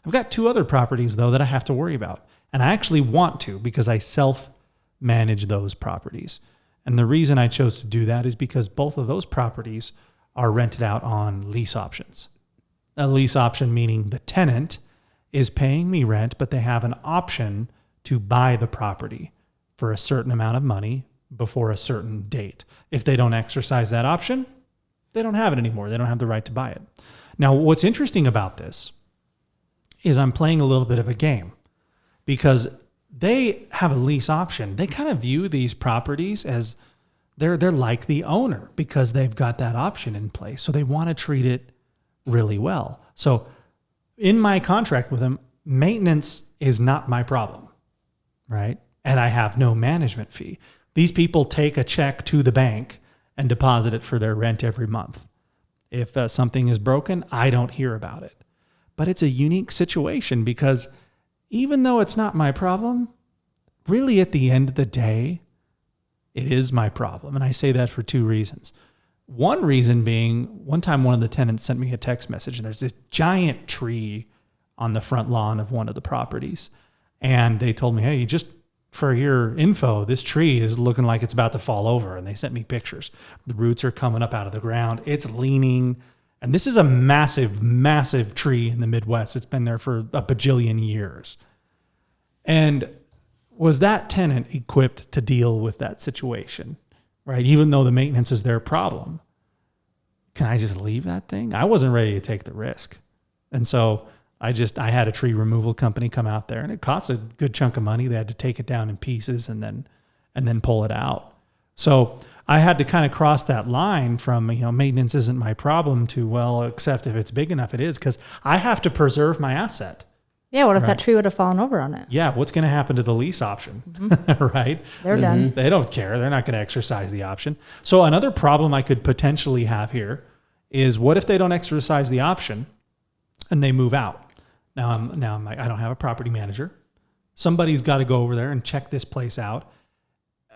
I've got 2 other properties, though, that I have to worry about. And I actually want to because I self-manage those properties. And the reason I chose to do that is because both of those properties are rented out on lease options. A lease option meaning the tenant is paying me rent, but they have an option to buy the property for a certain amount of money before a certain date. If they don't exercise that option, they don't have it anymore. They don't have the right to buy it. Now, what's interesting about this is I'm playing a little bit of a game because they have a lease option. They kind of view these properties as they're like the owner because they've got that option in place. So they want to treat it really well. So in my contract with them, maintenance is not my problem, right? And I have no management fee. These people take a check to the bank and deposit it for their rent every month. If something is broken, I don't hear about it. But it's a unique situation because even though it's not my problem, really at the end of the day, it is my problem. And I say that for 2 reasons. One reason being, one time one of the tenants sent me a text message and there's this giant tree on the front lawn of one of the properties. And they told me, hey, just for your info, this tree is looking like it's about to fall over. And they sent me pictures. The roots are coming up out of the ground. It's leaning. And this is a massive, massive tree in the Midwest. It's been there for a bajillion years. And was that tenant equipped to deal with that situation, right? Even though the maintenance is their problem. Can I just leave that thing? I wasn't ready to take the risk. And so I had a tree removal company come out there and it cost a good chunk of money. They had to take it down in pieces and then pull it out. So I had to kind of cross that line from, maintenance isn't my problem to, well, except if it's big enough, it is, because I have to preserve my asset. Yeah, what if that tree would have fallen over on it? Yeah, what's going to happen to the lease option, right? They're done. They don't care. They're not going to exercise the option. So another problem I could potentially have here is what if they don't exercise the option and they move out? Now I don't have a property manager. Somebody's got to go over there and check this place out.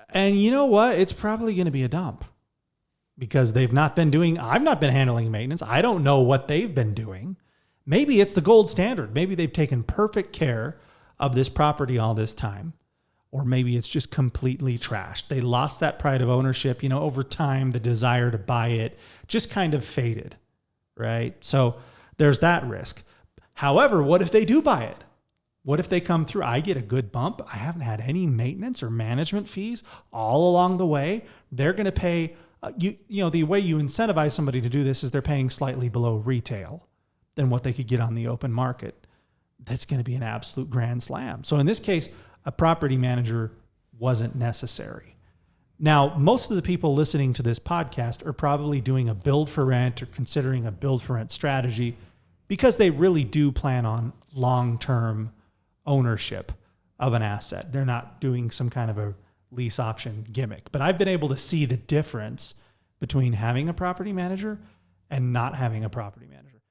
And you know what? It's probably going to be a dump because I've not been handling maintenance. I don't know what they've been doing. Maybe it's the gold standard. Maybe they've taken perfect care of this property all this time. Or maybe it's just completely trashed. They lost that pride of ownership. Over time, the desire to buy it just kind of faded, right? So there's that risk. However, what if they do buy it? What if they come through? I get a good bump. I haven't had any maintenance or management fees all along the way. They're going to pay, the way you incentivize somebody to do this is they're paying slightly below retail than what they could get on the open market. That's going to be an absolute grand slam. So in this case, a property manager wasn't necessary. Now, most of the people listening to this podcast are probably doing a build for rent or considering a build for rent strategy because they really do plan on long-term ownership of an asset. They're not doing some kind of a lease option gimmick. But I've been able to see the difference between having a property manager and not having a property manager.